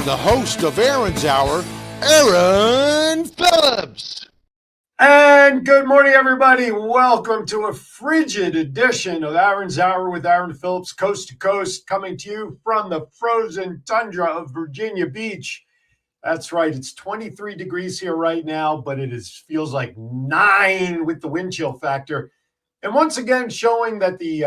the host of Aaron's Hour, Aaron Phillips. And good morning, everybody. Welcome to a frigid edition of Aaron's Hour with Aaron Phillips, coast to coast, coming to you from the frozen tundra of Virginia Beach. That's right. It's 23 degrees here right now, but it feels like 9 with the wind chill factor. And once again, showing that the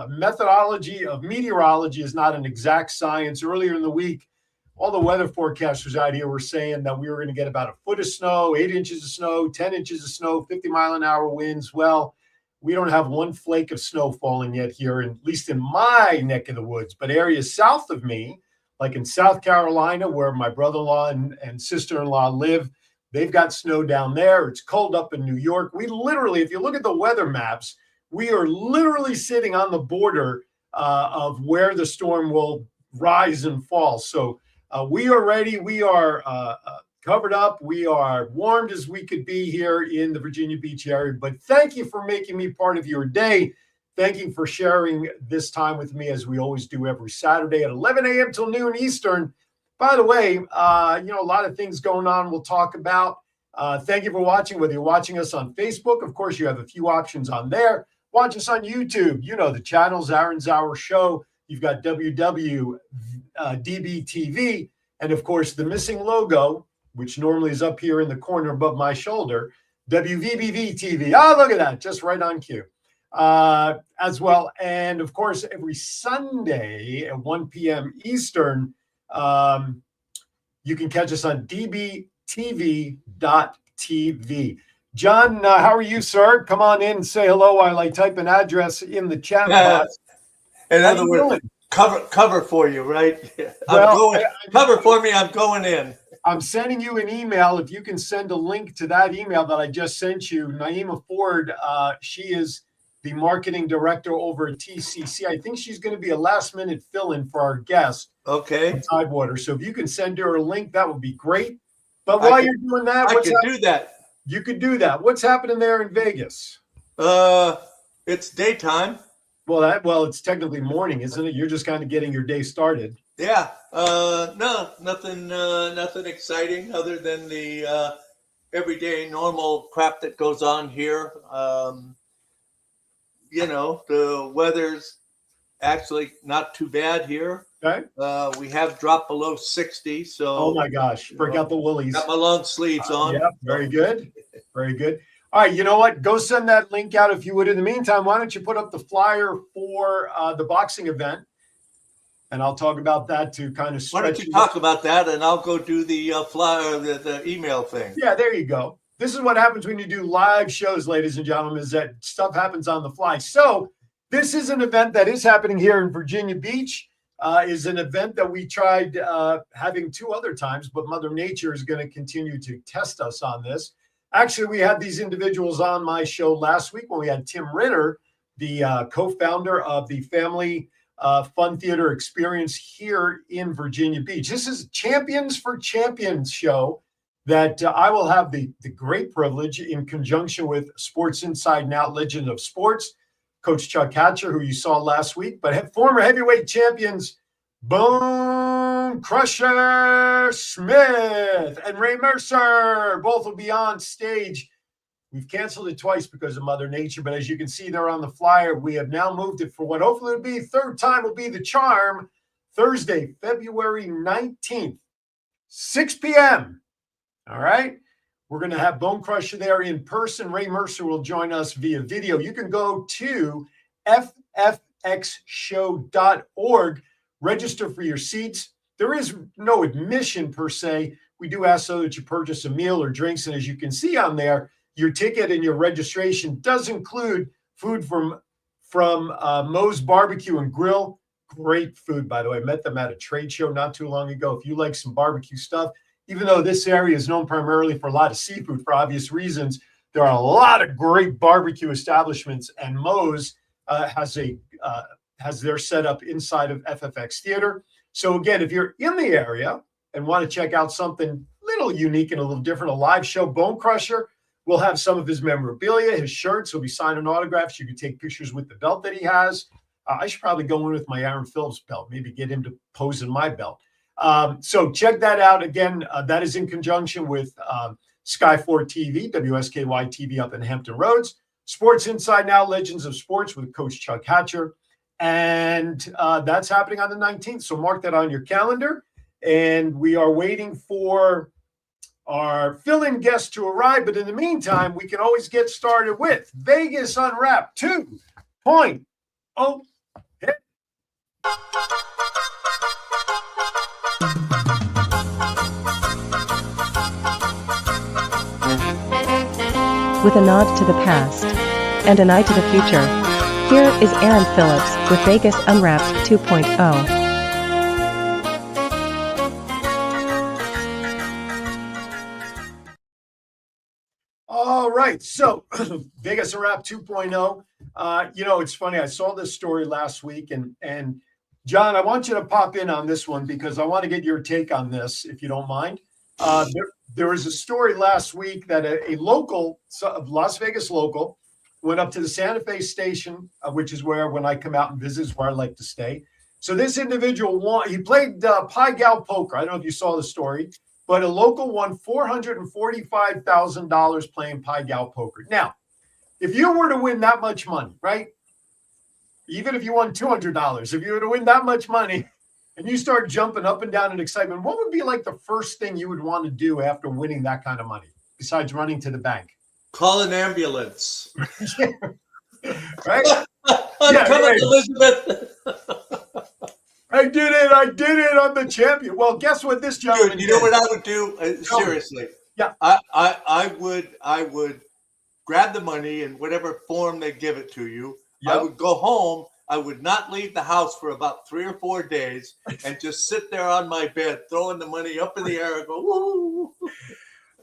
methodology of meteorology is not an exact science. Earlier in the week, all the weather forecasters out here were saying that we were going to get about a foot of snow, 8 inches of snow, 10 inches of snow, 50-mile-an-hour winds. Well, we don't have one flake of snow falling yet here, at least in my neck of the woods. But areas south of me, like in South Carolina, where my brother-in-law and sister-in-law live, they've got snow down there. It's cold up in New York. We literally, if you look at the weather maps, we are literally sitting on the border of where the storm will rise and fall. So we are ready. We are covered up. We are warmed as we could be here in the Virginia Beach area. But thank you for making me part of your day. Thank you for sharing this time with me, as we always do every Saturday at 11 a.m. till noon Eastern. By the way, a lot of things going on we'll talk about. Thank you for watching. Whether you're watching us on Facebook, of course, you have a few options on there. Watch us on YouTube. You know the channels, Aaron's Hour Show. You've got WWDB-TV. And, of course, the missing logo, which normally is up here in the corner above my shoulder, WVBV-TV. Oh, look at that. Just right on cue. As well. And, of course, every Sunday at 1 p.m. Eastern, you can catch us on dbtv.tv. John, how are you, sir? Come on in and say hello while I type an address in the chat box. In other words, cover for you, right? Cover for me. I'm going in. I'm sending you an email. If you can send a link to that email that I just sent you, Naima Ford, she is the marketing director over at TCC. I think she's going to be a last-minute fill-in for our guest. Okay. Tidewater. So if you can send her a link, that would be great. But while you're doing that, do that. You could do that. What's happening there in Vegas? It's daytime. Well, it's technically morning, isn't it? You're just kind of getting your day started. Yeah. No, nothing exciting other than the everyday normal crap that goes on here. The weather's actually not too bad here. Okay. We have dropped below 60. So. Oh my gosh! Forgot the woolies. Got my long sleeves on. Yeah. Very good. Very good. All right. You know what? Go send that link out if you would. In the meantime, why don't you put up the flyer for the boxing event, and I'll talk about that to kind of stretch. Why don't you talk about that, and I'll go do the flyer, the email thing. Yeah. There you go. This is what happens when you do live shows, ladies and gentlemen, is that stuff happens on the fly. So this is an event that is happening here in Virginia Beach. Is an event that we tried having 2 other times, but Mother Nature is going to continue to test us on this. Actually, we had these individuals on my show last week when we had Tim Ritter, the co-founder of the Family Fun Theater Experience here in Virginia Beach. This is Champions for Champions show that I will have the great privilege, in conjunction with Sports Inside and Out Legend of Sports, Coach Chuck Hatcher, who you saw last week, but former heavyweight champions Bone Crusher Smith and Ray Mercer both will be on stage. We've canceled it twice because of Mother Nature, but as you can see there on the flyer, we have now moved it for what hopefully will be third time will be the charm, Thursday, February 19th, 6 p.m. All right. We're going to have Bone Crusher there in person. Ray Mercer will join us via video. You can go to ffxshow.org, register for your seats. There is no admission per se. We do ask so that you purchase a meal or drinks. And as you can see on there, your ticket and your registration does include food from Moe's Barbecue and Grill. Great food, by the way. I met them at a trade show not too long ago. If you like some barbecue stuff, even though this area is known primarily for a lot of seafood for obvious reasons, there are a lot of great barbecue establishments, and Moe's has their setup inside of FFX Theater. So again, if you're in the area and want to check out something a little unique and a little different, a live show, Bone Crusher will have some of his memorabilia, his shirts. He'll be signing autographs. You can take pictures with the belt that he has. I should probably go in with my Aaron Phillips belt, maybe get him to pose in my belt. So check that out. Again, that is in conjunction with Sky4 TV, WSKY TV up in Hampton Roads. Sports Inside Now, Legends of Sports with Coach Chuck Hatcher. And that's happening on the 19th. So mark that on your calendar. And we are waiting for our fill-in guest to arrive. But in the meantime, we can always get started with Vegas Unwrapped 2.0. With a nod to the past and an eye to the future, here is Aaron Phillips with Vegas Unwrapped 2.0. All right, so Vegas Unwrapped 2.0. It's funny. I saw this story last week, and John, I want you to pop in on this one because I want to get your take on this, if you don't mind. There was a story last week that a local, Las Vegas local, went up to the Santa Fe station, which is where, when I come out and visit, is where I like to stay. So this individual he played Pai Gow poker. I don't know if you saw the story, but a local won $445,000 playing Pai Gow poker. Now, if you were to win that much money, right? Even if you won $200, if you were to win that much money, and you start jumping up and down in excitement, what would be like the first thing you would want to do after winning that kind of money, besides running to the bank? Call an ambulance. Right? I'm coming, Elizabeth. I did it. I'm the champion. Well, guess what this gentleman Dude, you know what I would do? Seriously. Yeah. I would grab the money in whatever form they give it to you. Yep. I would go home. I would not leave the house for about 3 or 4 days and just sit there on my bed, throwing the money up in the air and go, woo.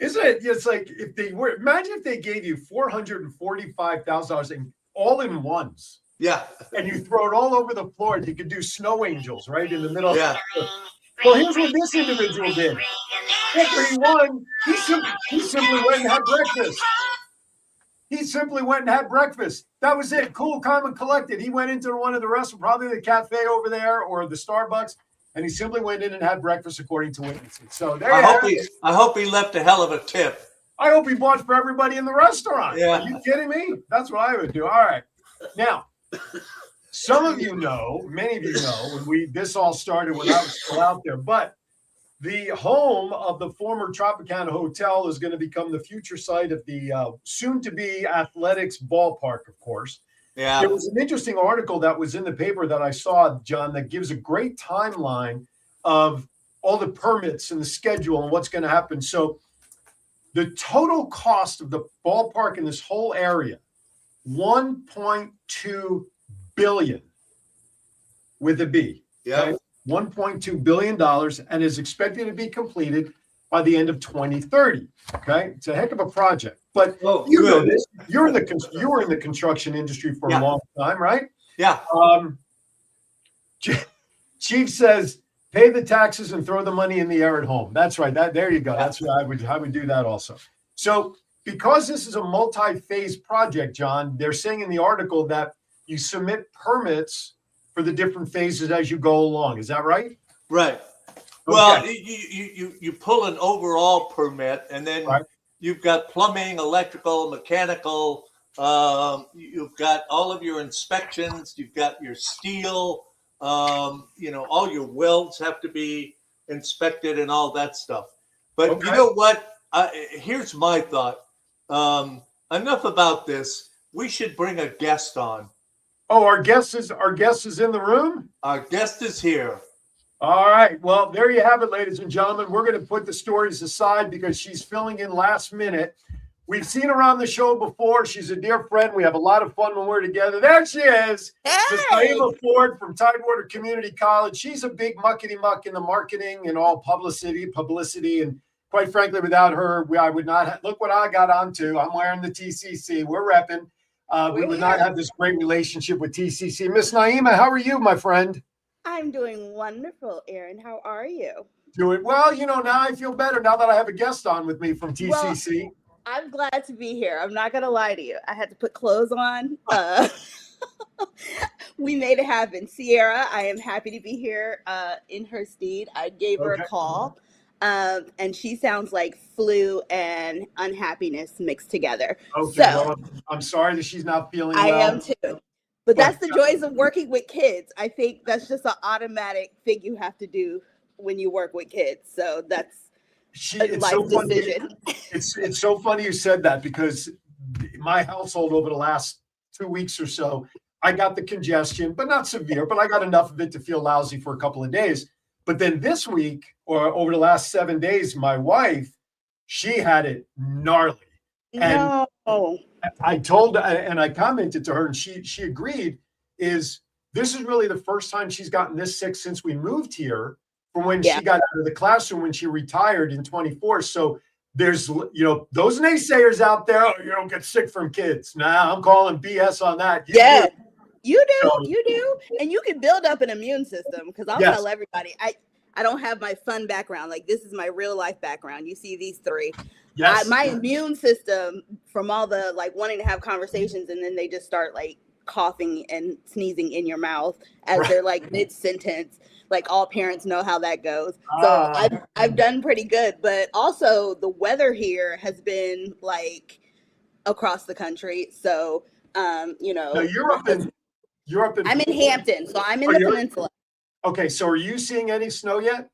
Isn't it? It's like if they were, imagine if they gave you $445,000 in all in ones. Yeah. And you throw it all over the floor and you could do snow angels right in the middle. Yeah. Well, here's what this individual did. After he won, he simply went and had breakfast. He simply went and had breakfast. That was it. Cool, calm, and collected. He went into one of the restaurants, probably the cafe over there or the Starbucks, and he simply went in and had breakfast according to witnesses. So there I hope he left a hell of a tip. I hope he bought for everybody in the restaurant. Yeah. Are you kidding me? That's what I would do. All right. Now, some of you know, many of you know, when this all started when I was still out there, but the home of the former Tropicana Hotel is going to become the future site of the soon-to-be athletics ballpark, of course. Yeah. There was an interesting article that was in the paper that I saw, John, that gives a great timeline of all the permits and the schedule and what's going to happen. So the total cost of the ballpark in this whole area, $1.2 billion with a B. Yeah. Okay? $1.2 billion and is expected to be completed by the end of 2030. Okay, it's a heck of a project. But you know this. You were in the construction industry for a long time, right? Yeah. Chief says, pay the taxes and throw the money in the air at home. That's right. There you go. That's what I would do that also. So because this is a multi-phase project, John, they're saying in the article that you submit permits for the different phases as you go along. Is that right? Right. Okay. Well, you pull an overall permit, and then you've got plumbing, electrical, mechanical. You've got all of your inspections. You've got your steel. All your welds have to be inspected and all that stuff. But you know what? Here's my thought. Enough about this. We should bring a guest on. Oh, our guest is in the room? Our guest is here. All right. Well, there you have it, ladies and gentlemen. We're going to put the stories aside because she's filling in last minute. We've seen her on the show before. She's a dear friend. We have a lot of fun when we're together. There she is. Hey! Miss Naima Ford from Tidewater Community College. She's a big muckety-muck in the marketing and all publicity. And quite frankly, without her, I would not look what I got onto. I'm wearing the TCC. We're repping. We would not have this great relationship with TCC. Miss Naima, how are you, my friend? I'm doing wonderful, Aaron. How are you? Doing well. Now I feel better now that I have a guest on with me from TCC. Well, I'm glad to be here. I'm not going to lie to you. I had to put clothes on. We made it happen. Ciera, I am happy to be here in her stead. I gave her a call, and she sounds like flu and unhappiness mixed together. Okay, So well, I'm sorry that she's not feeling I well. am too. But that's the joys of working with kids. I think that's just an automatic thing you have to do when you work with kids. So that's a life decision. It's so funny you said that, because my household over the last 2 weeks or so, I got the congestion, but not severe, but I got enough of it to feel lousy for a couple of days. But then this week, or over the last 7 days, my wife, she had it gnarly. And I told her, and I commented to her, and she agreed, this is really the first time she's gotten this sick since we moved here, from when she got out of the classroom when she retired in 24. So there's, those naysayers out there, you don't get sick from kids. Nah, I'm calling BS on that. You do. And you can build up an immune system, because I'll tell everybody, I don't have my fun background. Like, this is my real life background. You see these three. Yes. My immune system, from all the wanting to have conversations, and then they just start coughing and sneezing in your mouth as they're mid-sentence. All parents know how that goes. So I've done pretty good. But also the weather here has been across the country. So No, you're up in I'm in Hampton, so I'm in the peninsula. Okay, so are you seeing any snow yet?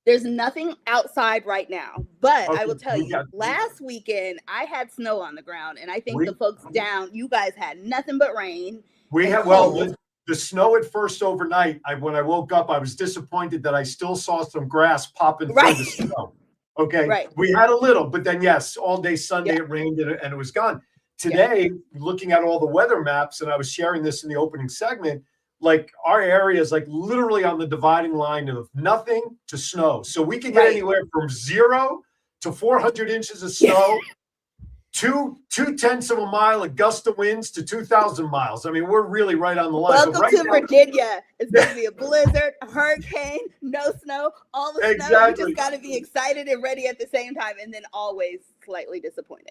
There's nothing outside right now, but I will tell you, last weekend I had snow on the ground, and I think the folks down, you guys had nothing but rain. We had, the snow at first overnight, when I woke up, I was disappointed that I still saw some grass popping through the snow. Okay, we had a little, but then all day Sunday it rained and it was gone. Today, looking at all the weather maps, and I was sharing this in the opening segment, our area is literally on the dividing line of nothing to snow. So we can get anywhere from 0 to 400 inches of snow, 2/10 of a mile of gust of winds to 2,000 miles. I mean, we're really right on the line. Welcome to Virginia. It's going to be a blizzard, a hurricane, no snow, all the snow. You just got to be excited and ready at the same time, and then always slightly disappointed.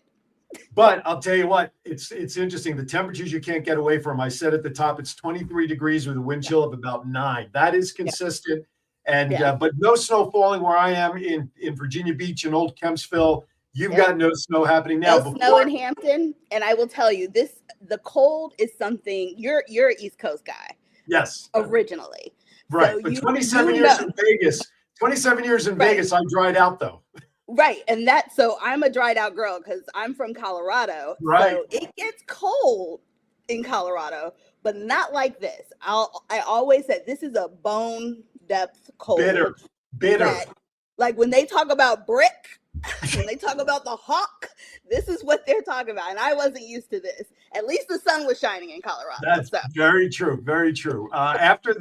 But I'll tell you what, it's interesting. The temperatures you can't get away from. I said at the top, it's 23 degrees with a wind chill of about 9. That is consistent. And but no snow falling where I am in Virginia Beach and Old Kempsville. You've got no snow happening now. No snow in Hampton. And I will tell you, the cold is something. You're an East Coast guy. Yes. Originally. Right. So but 27 years in Vegas. 27 years in Vegas, I dried out though. Right. And so I'm a dried out girl because I'm from Colorado. Right. So it gets cold in Colorado, but not like this. I always said this is a bone depth cold. Bitter. When they talk about brick, when they talk about the hawk, this is what they're talking about. And I wasn't used to this. At least the sun was shining in Colorado. That's very true. Very true. After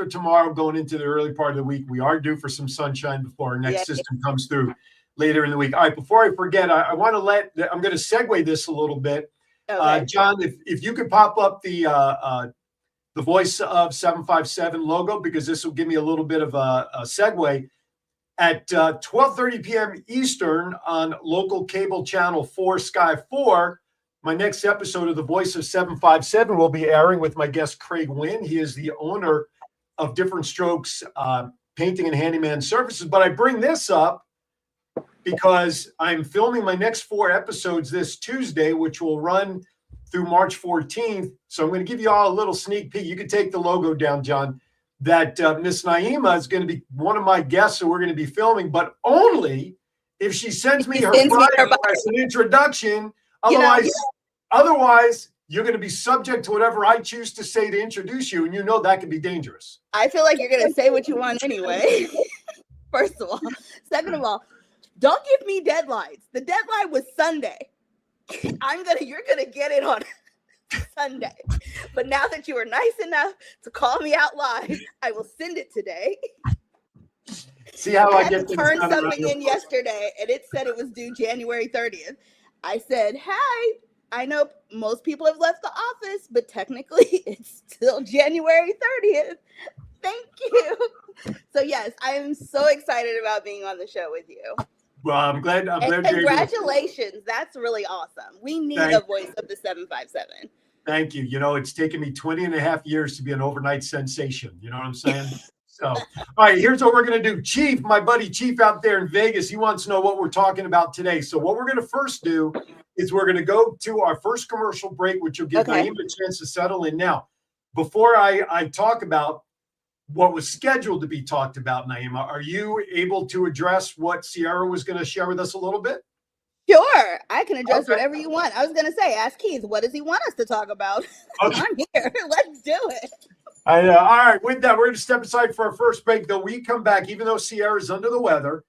tomorrow, going into the early part of the week, we are due for some sunshine before our next system comes through later in the week. All right, before I forget, I'm going to segue this a little bit. Okay. John, if you could pop up the Voice of 757 logo, because this will give me a little bit of a segue. At 12:30 p.m. Eastern on local cable channel 4 Sky 4, my next episode of the Voice of 757 will be airing with my guest Craig Wynn. He is the owner of Different Strokes Painting and Handyman Services. But I bring this up because I'm filming my next 4 episodes this Tuesday, which will run through March 14th. So I'm going to give you all a little sneak peek. You can take the logo down, John. That Miss Naima is going to be one of my guests, so we're going to be filming, but only if she sends me her bio as an introduction. Otherwise, you're going to be subject to whatever I choose to say to introduce you, and you know that can be dangerous. I feel like you're going to say what you want anyway. First of all. Second of all, don't give me deadlines. The deadline was Sunday. You're going to get it on Sunday. But now that you were nice enough to call me out live, I will send it today. See how I get turned something in yesterday, and it said it was due January 30th. I said, "Hi, I know most people have left the office, but technically it's still January 30th. Thank you." So yes, I am so excited about being on the show with you. Well, I'm glad. Congratulations. That's really awesome. We need a Voice of the 757. Thank you. You know, it's taken me 20 and a half years to be an overnight sensation. You know what I'm saying? So, all right, here's what we're going to do. Chief, my buddy Chief out there in Vegas, he wants to know what we're talking about today. So what we're going to first do is we're going to go to our first commercial break, which will give Naeem a chance to settle in. Now, before I talk about what was scheduled to be talked about, Naima, are you able to address what Ciera was going to share with us a little bit? Sure, I can address whatever you want. I was going to say, ask Keith, what does he want us to talk about? Okay. I'm here. Let's do it. All right, with that, we're going to step aside for our first break. Though we come back, even though Ciera is under the weather,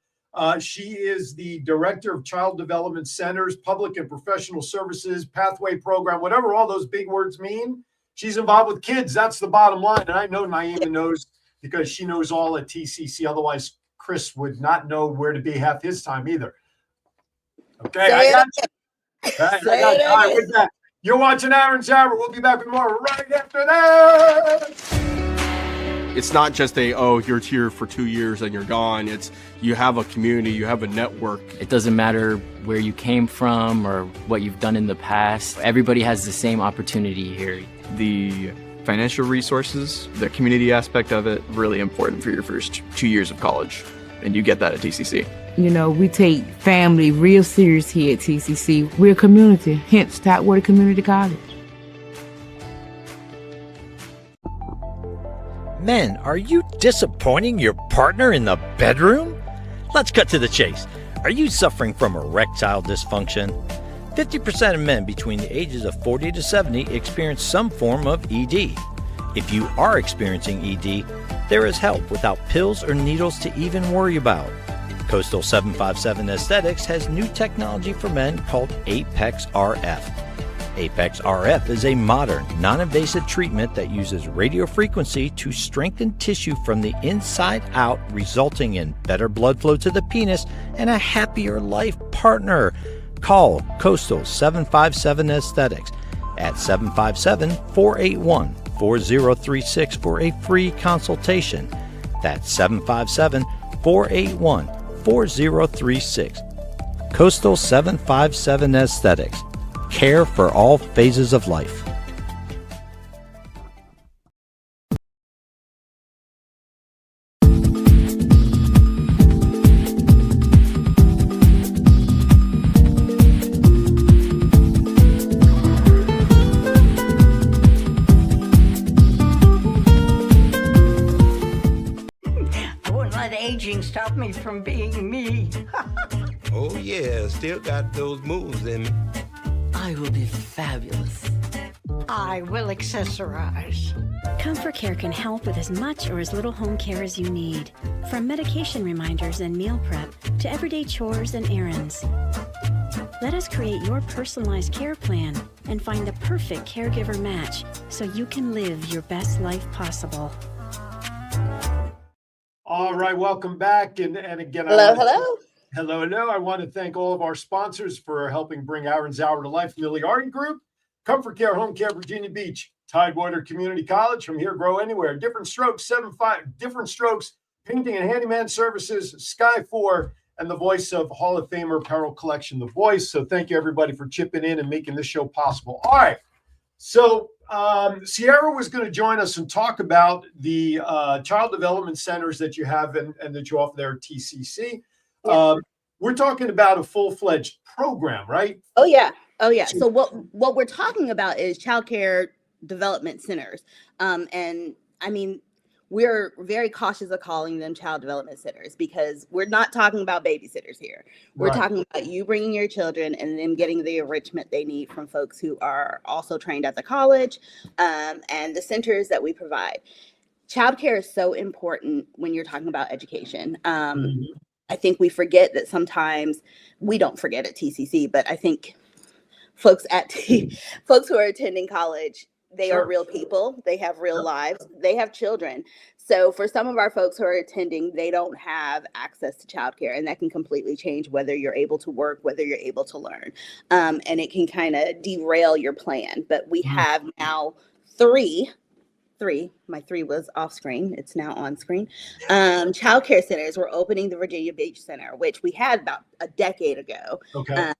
she is the Director of Child Development Centers, Public and Professional Services, Pathway Program, whatever all those big words mean. She's involved with kids. That's the bottom line. And I know Naima knows because she knows all at TCC. Otherwise, Chris would not know where to be half his time either. Okay, I got you. All right, with that, you're watching Aaron's Hour. We'll be back with more right after that. It's not just you're here for 2 years and you're gone. It's you have a community, you have a network. It doesn't matter where you came from or what you've done in the past. Everybody has the same opportunity here. The financial resources, the community aspect of it, really important for your first 2 years of college. And you get that at TCC. You know, we take family real serious here at TCC. We're a community, hence Tidewater Community College. Men, are you disappointing your partner in the bedroom? Let's cut to the chase. Are you suffering from erectile dysfunction? 50% of men between the ages of 40 to 70 experience some form of ED. If you are experiencing ED, there is help without pills or needles to even worry about. Coastal 757 Aesthetics has new technology for men called Apex RF. Apex RF is a modern, non-invasive treatment that uses radio frequency to strengthen tissue from the inside out, resulting in better blood flow to the penis and a happier life partner. Call Coastal 757 Aesthetics at 757-481-4036 for a free consultation. That's 757-481-4036. Coastal 757 Aesthetics. Care for all phases of life. Aging stopped me from being me. Oh yeah, still got those moves in me. I will be fabulous. I will accessorize. Comfort Care can help with as much or as little home care as you need. From medication reminders and meal prep to everyday chores and errands. Let us create your personalized care plan and find the perfect caregiver match so you can live your best life possible. All right, welcome back. And again, hello. I want to thank all of our sponsors for helping bring Aaron's Hour to life. Miliardi Group, Comfort Care Home Care, Virginia Beach, Tidewater Community College, From Here Grow Anywhere, Different Strokes, Different Strokes, Painting and Handyman Services, Sky 4, and the voice of Hall of Famer Apparel Collection, The Voice. So thank you, everybody, for chipping in and making this show possible. All right, so Ciera was going to join us and talk about the child development centers that you have and that you offer there at TCC. Yeah. We're talking about a full-fledged program, right? Oh yeah. So what we're talking about is child care development centers. And I mean, we're very cautious of calling them child development centers because we're not talking about babysitters here. We're talking about you bringing your children and them getting the enrichment they need from folks who are also trained at the college and the centers that we provide. Child care is so important when you're talking about education. I think we forget that sometimes. We don't forget at TCC, but I think folks who are attending college, they are real people. They have real lives. They have children. So for some of our folks who are attending, they don't have access to childcare, and that can completely change whether you're able to work, whether you're able to learn. And it can kind of derail your plan. But we have now three, my 3 was off screen. It's now on screen. Child care centers. We're opening the Virginia Beach Center, which we had about a decade ago. Okay.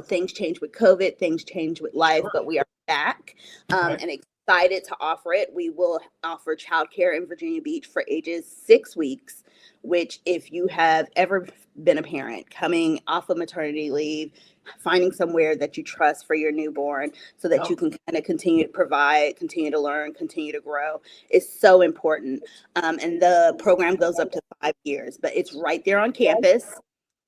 things change with COVID, things change with life, but we are back and excited to offer it. We will offer childcare in Virginia Beach for ages 6 weeks, which if you have ever been a parent coming off of maternity leave, finding somewhere that you trust for your newborn so that you can kind of continue to provide, continue to learn, continue to grow is so important. And the program goes up to 5 years, but it's right there on campus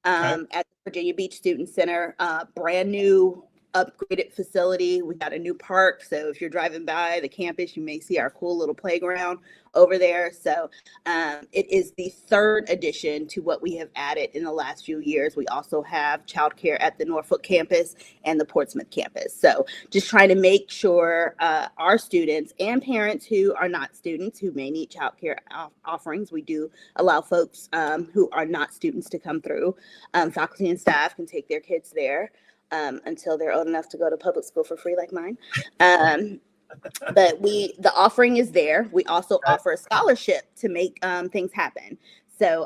at the Virginia Beach Student Center, brand new upgraded facility. We got a new park. So if you're driving by the campus, you may see our cool little playground over there. So it is the third addition to what we have added in the last few years. We also have childcare at the Norfolk campus and the Portsmouth campus. So just trying to make sure our students and parents who are not students who may need childcare offerings, we do allow folks who are not students to come through. Faculty and staff can take their kids there. Until they're old enough to go to public school for free like mine. But the offering is there. We also offer a scholarship to make things happen. So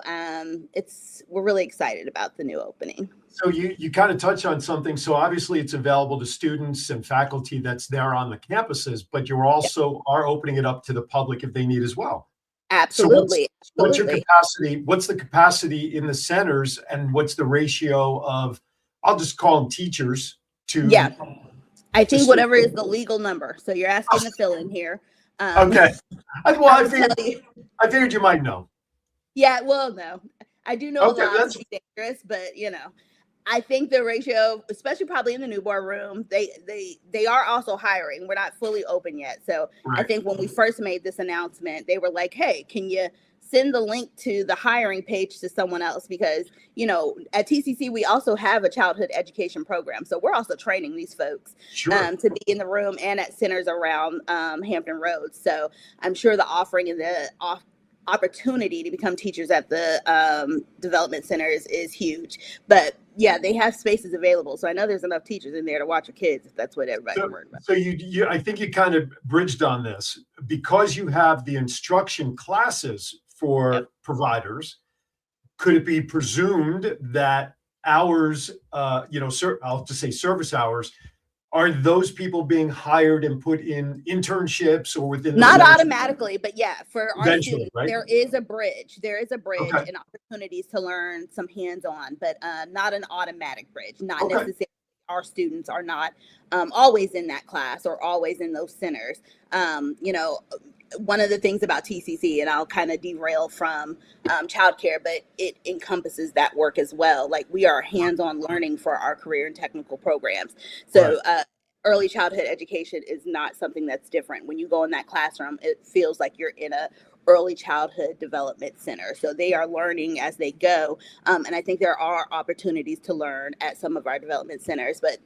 we're really excited about the new opening. So you kind of touch on something. So obviously it's available to students and faculty that's there on the campuses, but you also are opening it up to the public if they need as well. Absolutely. So what's your capacity? What's the capacity in the centers, and what's the ratio of, I'll just call them teachers to. Yeah, I think whatever is the legal number. So you're asking to fill in here. Okay. I figured you might know. Yeah, well, no, I do know a lot. That's dangerous, but I think the ratio, especially probably in the newborn room, they are also hiring. We're not fully open yet. So I think when we first made this announcement, they were like, hey, can you send the link to the hiring page to someone else? Because, at TCC, we also have a childhood education program. So we're also training these folks to be in the room and at centers around Hampton Roads. So I'm sure the offering and the opportunity to become teachers at the development centers is huge. But yeah, they have spaces available. So I know there's enough teachers in there to watch your kids if that's what everybody's worried about. So I think you kind of bridged on this because you have the instruction classes for providers. Could it be presumed that hours, I'll just say service hours, are those people being hired and put in internships or within? Not automatically, but yeah, for our students, there is a bridge. There is a bridge and opportunities to learn some hands-on, but not an automatic bridge. Not necessarily. Our students are not always in that class or always in those centers. One of the things about TCC, and I'll kind of derail from childcare, but it encompasses that work as well. Like we are hands-on learning for our career and technical programs. So early childhood education is not something that's different. When you go in that classroom, it feels like you're in a early childhood development center. So they are learning as they go. And I think there are opportunities to learn at some of our development centers, but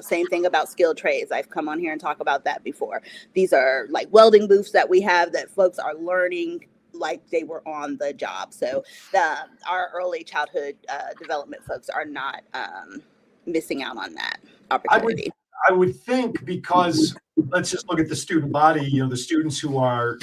same thing about skilled trades. I've come on here and talked about that before. These are like welding booths that we have that folks are learning like they were on the job. So our early childhood development folks are not missing out on that opportunity. I would think, because let's just look at the student body, the students who are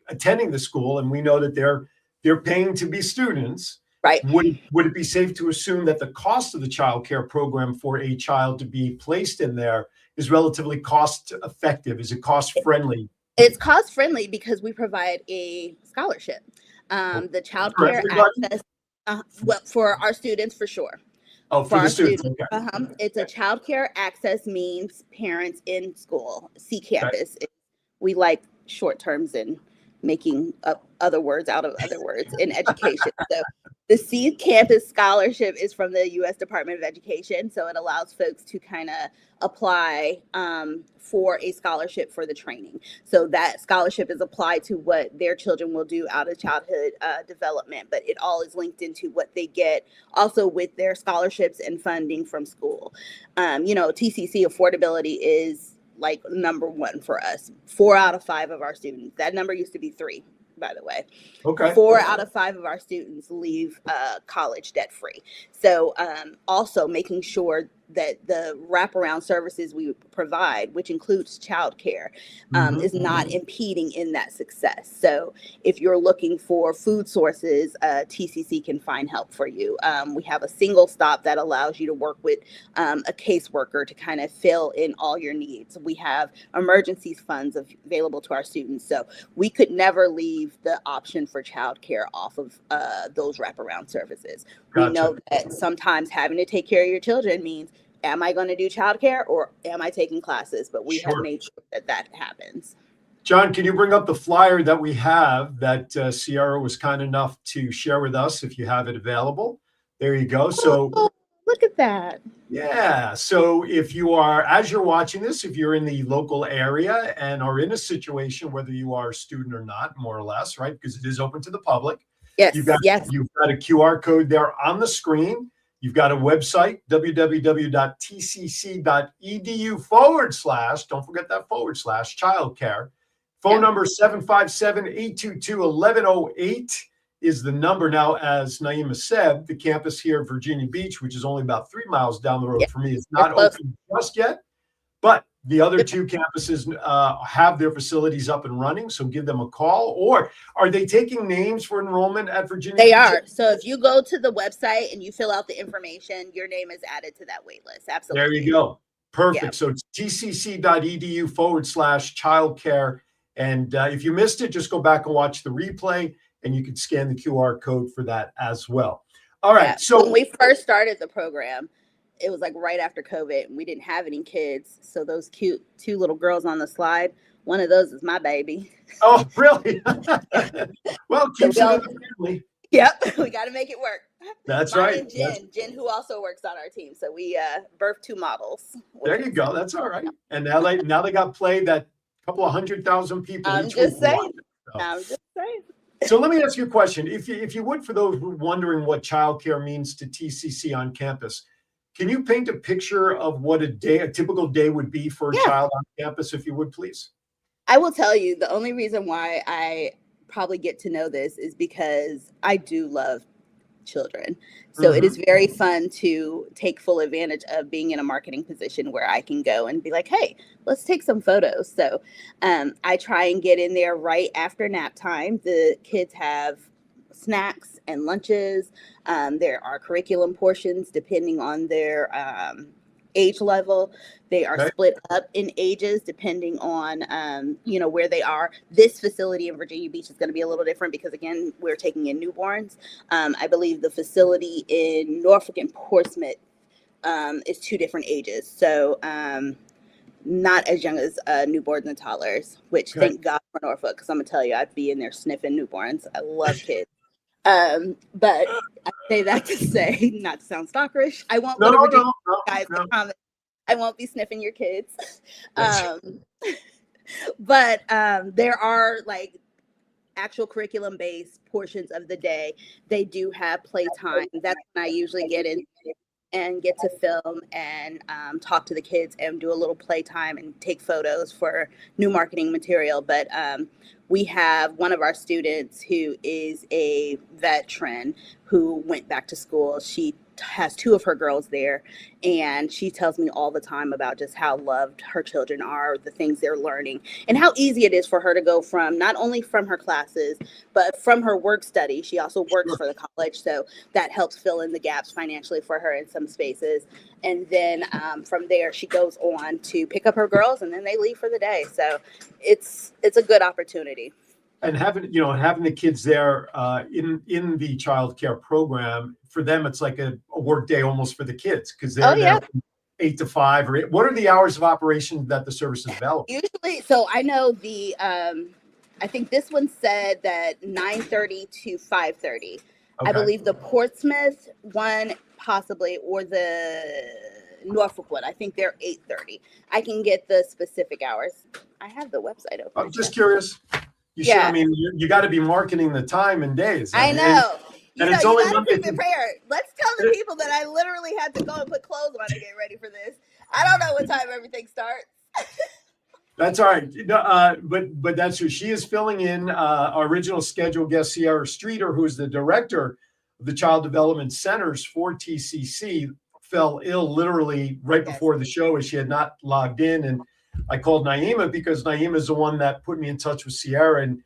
attending the school, and we know that they're paying to be students. Right. Would it be safe to assume that the cost of the child care program for a child to be placed in there is relatively cost effective? Is it cost friendly? It's cost friendly because we provide a scholarship. The child care access, for our students, for sure. Oh, for the students. Okay. It's a child care access means parents in school. C campus. Okay. We like short terms and making up other words out of other words in education. So the C campus scholarship is from the U.S. Department of Education. So it allows folks to kind of apply for a scholarship for the training. So that scholarship is applied to what their children will do out of childhood development, but it all is linked into what they get also with their scholarships and funding from school. TCC affordability is like number one for us. 4 out of 5 of our students, that number used to be 3, by the way. Okay. 4 out of 5 of our students leave college debt free. So also making sure that the wraparound services we provide, which includes childcare, is not impeding in that success. So if you're looking for food sources, TCC can find help for you. We have a single stop that allows you to work with a caseworker to kind of fill in all your needs. We have emergency funds available to our students. So we could never leave the option for childcare off of those wraparound services. Gotcha. We know that sometimes having to take care of your children means, am I going to do childcare or am I taking classes? But we have made sure that that happens. John, can you bring up the flyer that we have that Ciera was kind enough to share with us if you have it available? There you go. So look at that. Yeah. So if you are, as you're watching this, if you're in the local area and are in a situation, whether you are a student or not, more or less, right? Because it is open to the public. Yes. You've got a QR code there on the screen. You've got a website, www.tcc.edu/, don't forget that / childcare. Phone number 757-822-1108 is the number. Now, as Naima said, the campus here at Virginia Beach, which is only about 3 miles down the road from me, is not open just yet. But the other two campuses have their facilities up and running, so give them a call. Or are they taking names for enrollment at Virginia Beach? They are. So if you go to the website and you fill out the information, your name is added to that wait list. Absolutely. There you go. Perfect. Yeah. So it's tcc.edu/childcare. And if you missed it, just go back and watch the replay, and you can scan the QR code for that as well. All right. Yeah. So when we first started the program, it was like right after COVID, and we didn't have any kids. So those cute 2 little girls on the slide, one of those is my baby. Oh, really? Well, keeps it in the family. Yep. We got to make it work. That's Mine right. And Jen, who also works on our team. So we birthed 2 models. There you go. That's all right. And now they got played that couple of 100,000 people. I'm just saying. So let me ask you a question. If you would, for those wondering what childcare means to TCC on campus, can you paint a picture of what a typical day would be for a child on campus, if you would, please? I will tell you, the only reason why I probably get to know this is because I do love children. So it is very fun to take full advantage of being in a marketing position where I can go and be like, hey, let's take some photos. So I try and get in there right after nap time. The kids have snacks and lunches. There are curriculum portions depending on their age level. They are split up in ages depending on, where they are. This facility in Virginia Beach is going to be a little different because, again, we're taking in newborns. I believe the facility in Norfolk and Portsmouth is 2 different ages. So not as young as newborns and toddlers, which thank God for Norfolk, because I'm going to tell you, I'd be in there sniffing newborns. I love kids. But I say that to say, not to sound stalkerish, I won't guys comment. I won't be sniffing your kids. But there are like actual curriculum based portions of the day. They do have playtime. That's when I usually get in and get to film and talk to the kids and do a little playtime and take photos for new marketing material. But we have one of our students who is a veteran who went back to school. She has 2 of her girls there, and she tells me all the time about just how loved her children are, the things they're learning, and how easy it is for her to go from not only from her classes, but from her work study. She also works for the college, so that helps fill in the gaps financially for her in some spaces. And then from there, she goes on to pick up her girls, and then they leave for the day. So it's a good opportunity. And having the kids there in the child care program, for them, it's like a work day almost for the kids, because they're there from 8 to 5 or 8. What are the hours of operation that the service is available? Usually, so I know I think this one said that 9:30 to 5:30. I believe the Portsmouth one possibly, or the Norfolk one, I think they're 8:30. I can get the specific hours. I have the website open. I'm just curious. You should, I mean, you got to be marketing the time and days. I know. And it's only Monday. Prepared. Let's tell the people that I literally had to go and put clothes on to get ready for this. I don't know what time everything starts. That's all right. But that's who she is filling in. Our original scheduled guest, Ciera Streeter, who is the director of the Child Development Centers for TCC. fell ill literally right before the show as she had not logged in. And I called Naima because Naima is the one that put me in touch with Ciera, and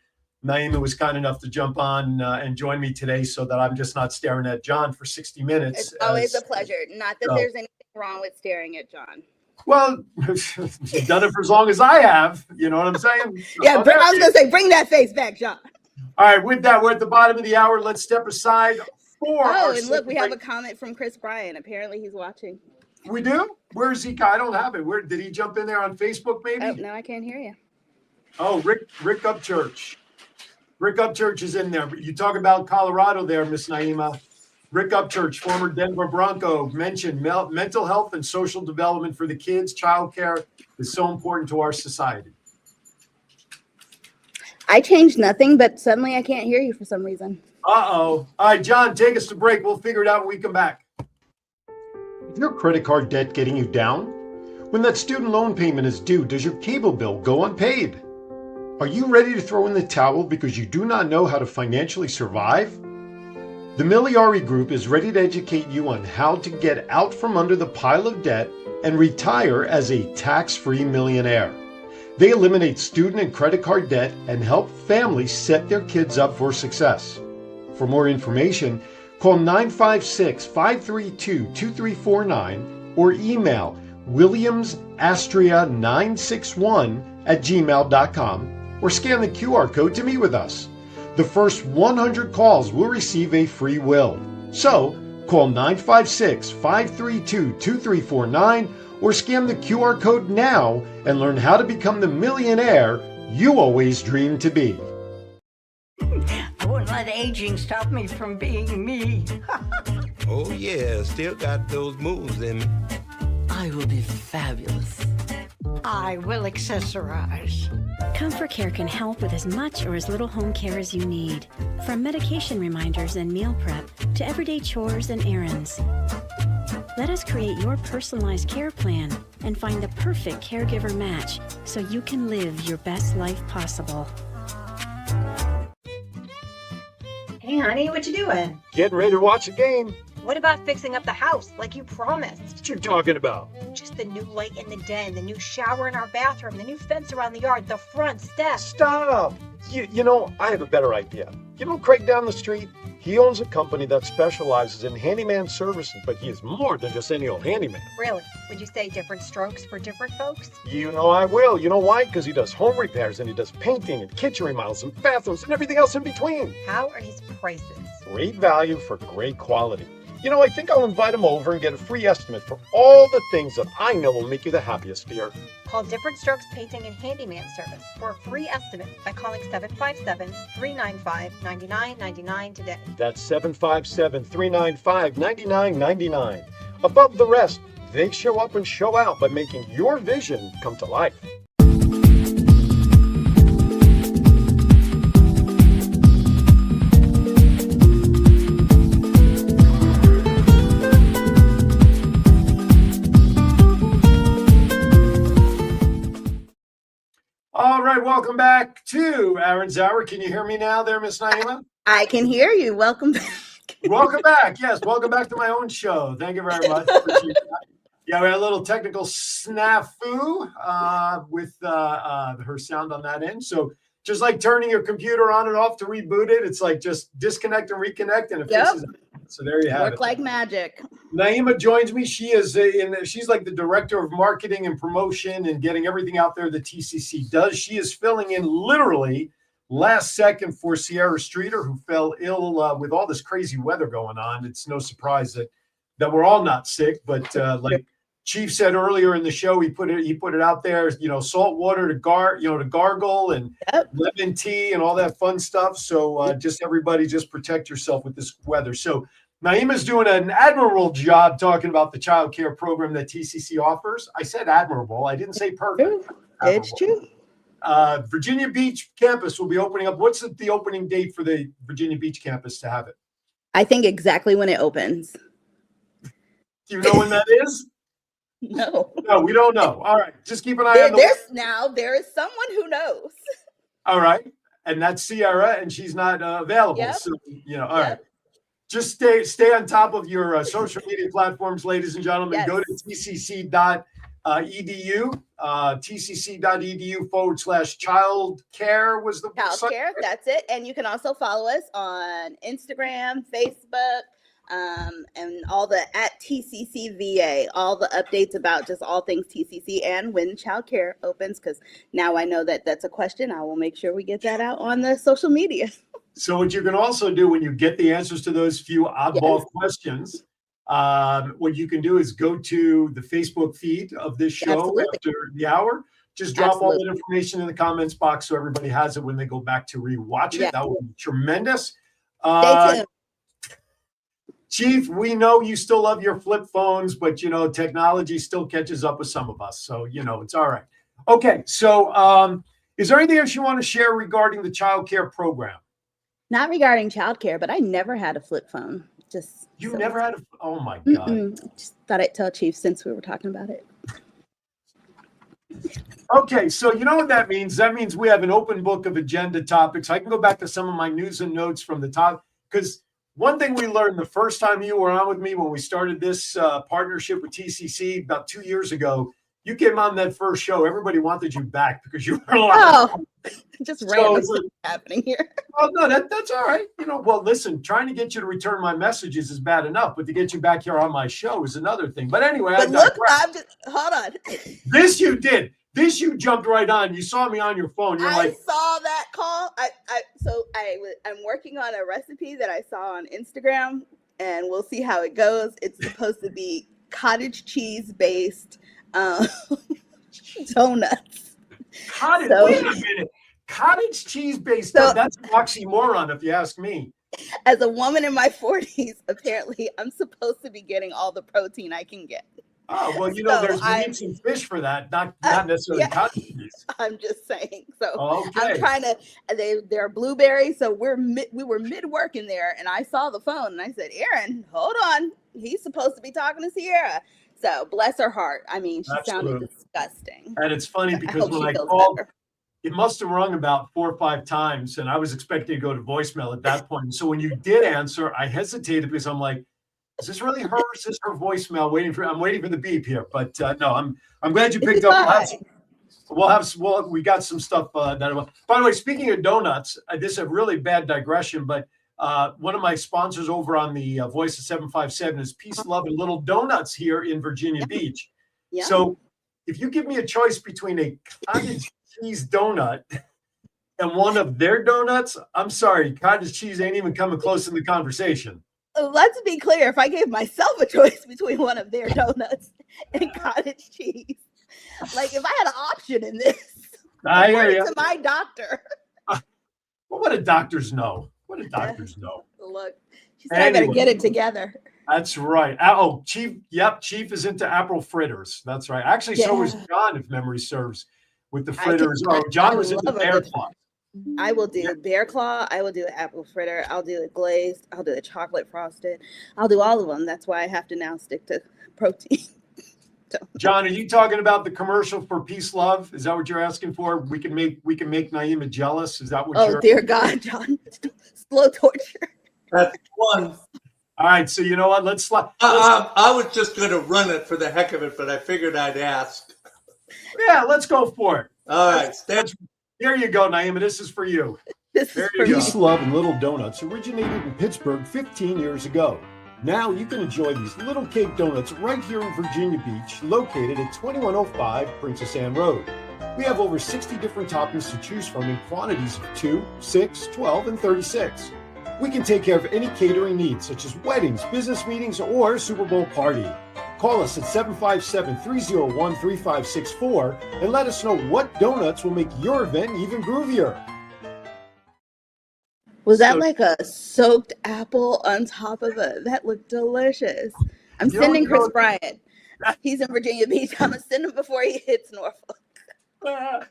Naima was kind enough to jump on and join me today so that I'm just not staring at John for 60 minutes. It's always a pleasure. Not that there's anything wrong with staring at John. Well, you've done it for as long as I have. You know what I'm saying? Yeah, I was going to say, bring that face back, John. All right, with that, we're at the bottom of the hour. Let's step aside for and look, we have a comment from Chris Bryan. Apparently he's watching. We do? Where is he? I don't have it. Where did he jump in there on Facebook, maybe? Oh, no, I can't hear you. Oh, Rick Upchurch. Rick Upchurch is in there. You talk about Colorado there, Miss Naima. Rick Upchurch, former Denver Bronco, mentioned mental health and social development for the kids. Childcare is so important to our society. I changed nothing, but suddenly I can't hear you for some reason. Uh-oh. All right, John, take us to break. We'll figure it out when we come back. Is your credit card debt getting you down? When that student loan payment is due, does your cable bill go unpaid? Are you ready to throw in the towel because you do not know how to financially survive? The Miliari Group is ready to educate you on how to get out from under the pile of debt and retire as a tax-free millionaire. They eliminate student and credit card debt and help families set their kids up for success. For more information, call 956-532-2349 or email williamsastria961@gmail.com or scan the QR code to meet with us. The first 100 calls will receive a free will. So, call 956-532-2349 or scan the QR code now and learn how to become the millionaire you always dreamed to be. I wouldn't let aging stop me from being me. Oh yeah, still got those moves in me. I will be fabulous. I will accessorize. Comfort Care can help with as much or as little home care as you need. From medication reminders and meal prep to everyday chores and errands. Let us create your personalized care plan and find the perfect caregiver match so you can live your best life possible. Hey honey, what you doing? Getting ready to watch a game. What about fixing up the house like you promised? What you talking about? Just the new light in the den, the new shower in our bathroom, the new fence around the yard, the front steps. Stop! You know, I have a better idea. You know Craig down the street? He owns a company that specializes in handyman services, but he is more than just any old handyman. Really? Would you say different strokes for different folks? You know I will. You know why? Because he does home repairs and he does painting and kitchen remodels and bathrooms and everything else in between. How are his prices? Great value for great quality. You know, I think I'll invite him over and get a free estimate for all the things that I know will make you the happiest here. Call Different Strokes Painting and Handyman Service for a free estimate by calling 757-395-9999 today. That's 757-395-9999. Above the rest, they show up and show out by making your vision come to life. All right, welcome back to Aaron's Hour. Can you hear me now there, Miss Naima? I can hear you. Welcome back. Welcome back. Yes, welcome back to my own show. Thank you very much. Yeah, we had a little technical snafu with her sound on that end. So just like turning your computer on and off to reboot it, it's like just disconnect and reconnect, and it fixes it. So there you have it. Work like magic. Naima joins me. She is she's like the director of marketing and promotion and getting everything out there the TCC does. She is filling in literally last second for Ciera Streeter, who fell ill with all this crazy weather going on. It's no surprise that we're all not sick, but like Chief said earlier in the show, he put it out there. You know, salt water to gargle and lemon tea and all that fun stuff. So just everybody, just protect yourself with this weather. So Naima's doing an admirable job talking about the child care program that TCC offers. I said admirable. I didn't say perfect. It's true. Virginia Beach campus will be opening up. What's the opening date for the Virginia Beach campus to have it? I think exactly when it opens. Do you know when that is? No. No, we don't know. All right. Just keep an eye on there is someone who knows. All right. And that's Ciera, and she's not available. Yep. So, all right. just stay on top of your social media platforms, ladies and gentlemen. Go to tcc.edu, tcc.edu/childcare was the childcare. That's it. And you can also follow us on Instagram, Facebook, and all the @TCCVA, all the updates about just all things TCC and when childcare opens. Because now I know that that's a question. I will make sure we get that out on the social media. So what you can also do when you get the answers to those few oddball questions, what you can do is go to the Facebook feed of this show after the hour. Just drop all that information in the comments box so everybody has it when they go back to rewatch it. That would be tremendous. Stay tuned. Chief, we know you still love your flip phones, but technology still catches up with some of us. So, it's all right. Okay. So is there anything else you want to share regarding the child care program? Not regarding childcare, but I never had a flip phone. Never had oh my God. Just thought I'd tell Chief since we were talking about it. Okay, so you know what that means? That means we have an open book of agenda topics. I can go back to some of my news and notes from the top, because one thing we learned the first time you were on with me when we started this partnership with TCC about 2 years ago, you came on that first show. Everybody wanted you back because you were just random stuff happening here. Well, no, that's all right. Well, listen, trying to get you to return my messages is bad enough, but to get you back here on my show is another thing. But anyway, hold on. This you did. This you jumped right on. You saw me on your phone. You're I saw that call. I'm working on a recipe that I saw on Instagram, and we'll see how it goes. It's supposed to be cottage cheese based donuts. Wait a minute. Cottage cheese based that's an oxymoron if you ask me. As a woman in my 40s, apparently I'm supposed to be getting all the protein I can get. Oh, well, you need some fish for that, not necessarily cottage cheese. I'm just saying. So I'm trying to, they're blueberries. So we were mid-work in there, and I saw the phone, and I said, Aaron, hold on. He's supposed to be talking to Ciera. So bless her heart. I mean, she sounded disgusting. And it's funny because when I called, it must have rung about 4 or 5 times, and I was expecting to go to voicemail at that point. So when you did answer, I hesitated because I'm like, is this really her? Is this her voicemail? I'm waiting for the beep here. But no, I'm glad you picked up. We got some stuff by the way, speaking of donuts, this is a really bad digression, but one of my sponsors over on the Voice of 757 is Peace, Love, and Little Donuts here in Virginia Beach. Yeah. So if you give me a choice between a cottage cheese donut and one of their donuts, I'm sorry, cottage cheese ain't even coming close in the conversation. Let's be clear. If I gave myself a choice between one of their donuts and cottage cheese, like if I had an option in this, I hear you. To my doctor. Well, what do doctors know? What do doctors know? Look, she said I better get it together. That's right. Oh, Chief. Yep, Chief is into apple fritters. That's right. Actually, so was John, if memory serves, with the fritters. John was into bear claw. I will do bear claw. I will do the apple fritter. I'll do it glazed. I'll do the chocolate frosted. I'll do all of them. That's why I have to now stick to protein. John, are you talking about the commercial for Peace Love? Is that what you're asking for? We can make Naima jealous. Is that what you're? Oh dear God, John! Slow torture. That's one. All right, so you know what? Let's. I was just going to run it for the heck of it, but I figured I'd ask. Yeah, let's go for it. All right, here you go, Naima. This is for you. Peace, Love, and Little Donuts originated in Pittsburgh 15 years ago. Now you can enjoy these little cake donuts right here in Virginia Beach, located at 2105 Princess Anne Road. We have over 60 different toppings to choose from in quantities of 2, 6, 12, and 36. We can take care of any catering needs, such as weddings, business meetings, or Super Bowl party. Call us at 757-301-3564 and let us know what donuts will make your event even groovier. Was that like a soaked apple on top of it? That looked delicious. I'm sending Chris Bryant. He's in Virginia Beach. I'm going to send him before he hits Norfolk. Well,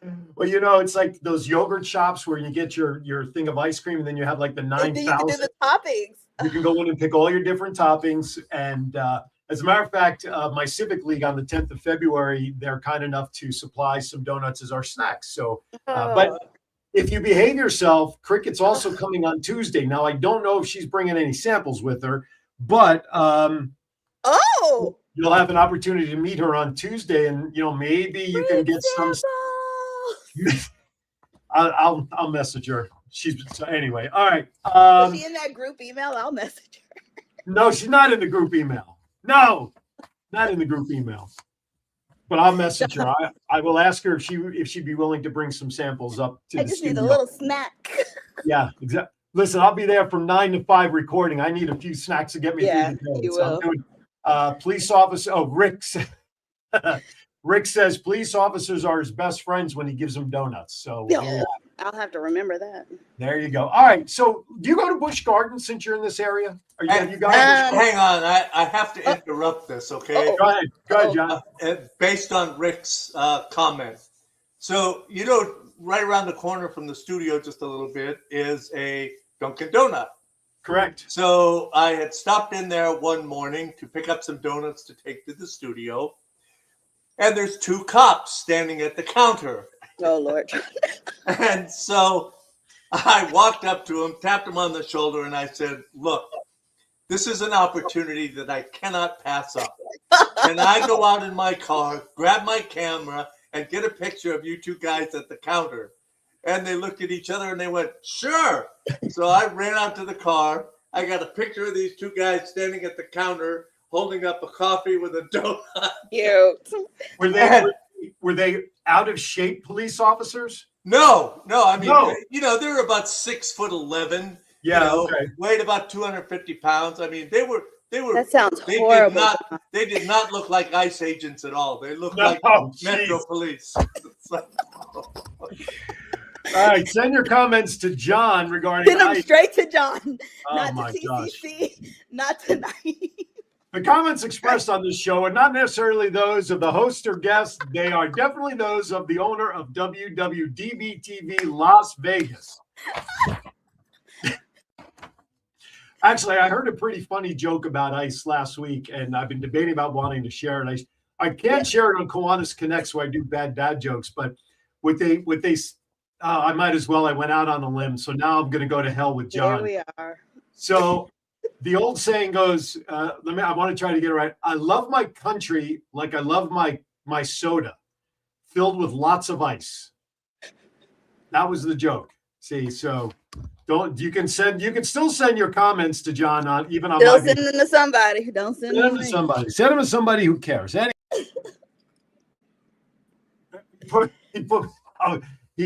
it's like those yogurt shops where you get your thing of ice cream and then you have like the 9,000. You can do the toppings. You can go in and pick all your different toppings. And as a matter of fact, my Civic League on the 10th of February, they're kind enough to supply some donuts as our snacks. So, but if you behave yourself, Cricket's also coming on Tuesday. Now, I don't know if she's bringing any samples with her, but you'll have an opportunity to meet her on Tuesday, and maybe you can get some. I'll message her. Anyway. All right. Is she in that group email? I'll message her. No, she's not in the group email. No, not in the group email. But I'll message her. I will ask her if she'd be willing to bring some samples up to the studio. I just need a little snack. Yeah, exactly. Listen, I'll be there from 9 to 5 recording. I need a few snacks to get me through the day. You so will. I'm doing, police officer. Oh, Rick says police officers are his best friends when he gives them donuts. So I'll have to remember that. There you go. All right. So do you go to Busch Gardens since you're in this area? Hang on. I have to interrupt this, okay? Go ahead, John. Based on Rick's comment. So, right around the corner from the studio just a little bit is a Dunkin' Donut. Correct. So I had stopped in there one morning to pick up some donuts to take to the studio. And there's 2 cops standing at the counter. Oh, Lord. And so I walked up to him, tapped him on the shoulder, and I said, look, this is an opportunity that I cannot pass up. Can I go out in my car, grab my camera, and get a picture of you 2 guys at the counter? And they looked at each other and they went, sure. So I ran out to the car. I got a picture of these 2 guys standing at the counter, holding up a coffee with a donut. Cute. Were they out of shape police officers? No. I mean, they're about 6'11". Yeah, weighed about 250 pounds. I mean, they were. That sounds horrible. They did not look like ICE agents at all. They looked like Metro Police. All right, send your comments to John regarding. Send them straight to John. Oh, not my to TCC. gosh. Not tonight. The comments expressed on this show are not necessarily those of the host or guest. They are definitely those of the owner of WWDB-TV Las Vegas. Actually, I heard a pretty funny joke about ICE last week, and I've been debating about wanting to share it. I can't share it on Kiwanis Connect, so I do bad dad jokes. But I might as well. I went out on a limb, so now I'm going to go to hell with John. Here we are. So the old saying goes, I want to try to get it right. I love my country like I love my soda, filled with lots of ice. That was the joke. See, so you can still send your comments to John on even on Still send them to somebody. Don't send them to somebody. Send them to somebody who cares. He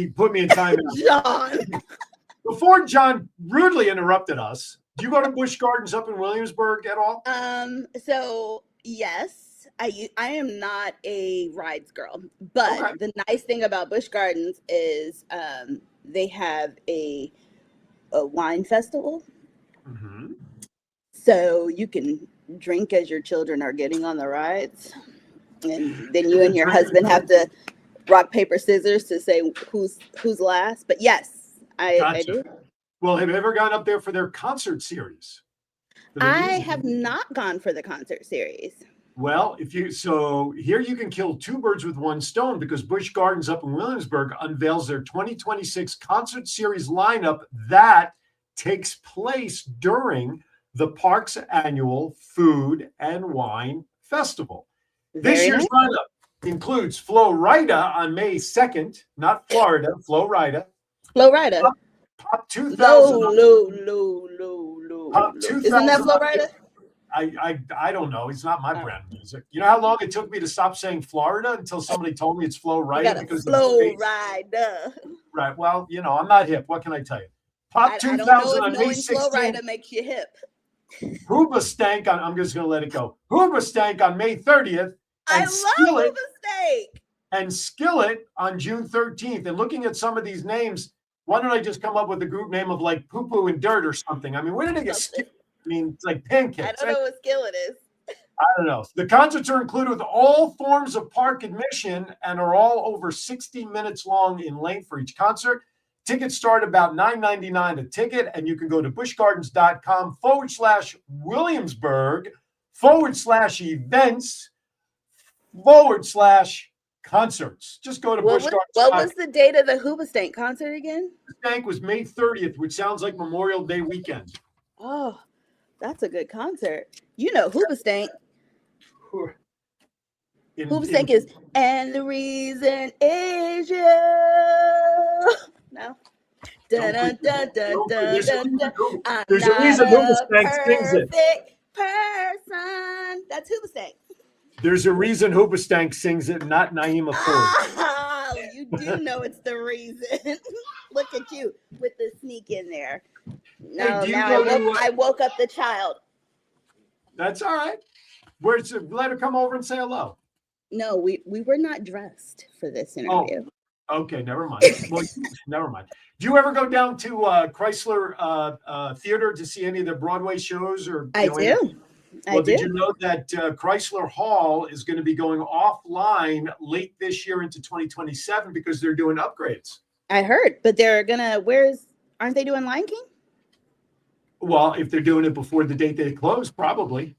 put me in time. John. Before John rudely interrupted us, do you go to Busch Gardens up in Williamsburg at all? So yes, I am not a rides girl, but the nice thing about Busch Gardens is they have a wine festival. Mm-hmm. So you can drink as your children are getting on the rides, and then you and your husband have to rock, paper, scissors to say who's last. But yes, I do. Well, have you ever gone up there for their concert series? I have not gone for the concert series. Well, here you can kill 2 birds with 1 stone, because Busch Gardens up in Williamsburg unveils their 2026 concert series lineup that takes place during the park's annual Food and Wine Festival. This year's lineup includes Flo Rida on May 2nd, not Florida, Flo Rida. Flo Rida. Pop 2000. Low. Pop 2000. Isn't that Flo Rida? I don't know. It's not my brand of music. You know how long it took me to stop saying Florida until somebody told me it's Flo Rida? Because Flo Rida. Right. Well, I'm not hip. What can I tell you? Pop 2000 on May 16th. Flo Rida makes you hip. Hoobastank on. I'm just going to let it go. Hoobastank on May 30th. I love Hoobastank. And Skillet on June 13th. And looking at some of these names, why don't I just come up with a group name of like Poo Poo and Dirt or something? I mean, where did they get Skillet? I mean, it's like pancakes. I don't know what Skillet is. I don't know. The concerts are included with all forms of park admission and are all over 60 minutes long in length for each concert. Tickets start about $9.99 a ticket, and you can go to buschgardens.com/Williamsburg/events/. concerts. Just go to What Busch was, Gardens. what was the date of the Hoobastank concert again? Hoobastank was May 30th, which sounds like Memorial Day weekend. Oh, that's a good concert. You know Hoobastank. Hoobastank is, and the reason is you. No. Dun, dun, dun, dun, dun, dun, dun. There's a reason Hoobastank sings it. Perfect person. That's Hoobastank. There's a reason Hoobastank sings it, not Naima Ford. Oh, you do know it's the reason. Look at you with the sneak in there. No, Hey, now I woke up the child. That's all right. Let her come over and say hello. No, we were not dressed for this interview. Oh, okay, never mind. Well, never mind. Do you ever go down to Chrysler Theater to see any of the Broadway shows? Or I do. Well, did you know that Chrysler Hall is going to be going offline late this year into 2027 because they're doing upgrades? I heard, but they're gonna. Aren't they doing Lion King? Well, if they're doing it before the date they close, probably.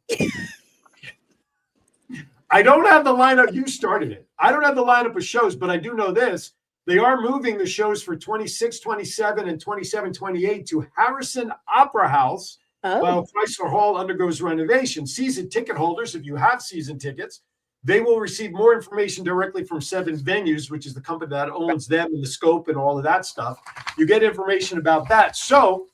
I don't have the lineup. You started it. I don't have the lineup of shows, but I do know this. They are moving the shows for 26, 27, and 27, 28 to Harrison Opera House while Chrysler Hall undergoes renovation. Season ticket holders, if you have season tickets, they will receive more information directly from Seven Venues, which is the company that owns them and the scope and all of that stuff. You get information about that. So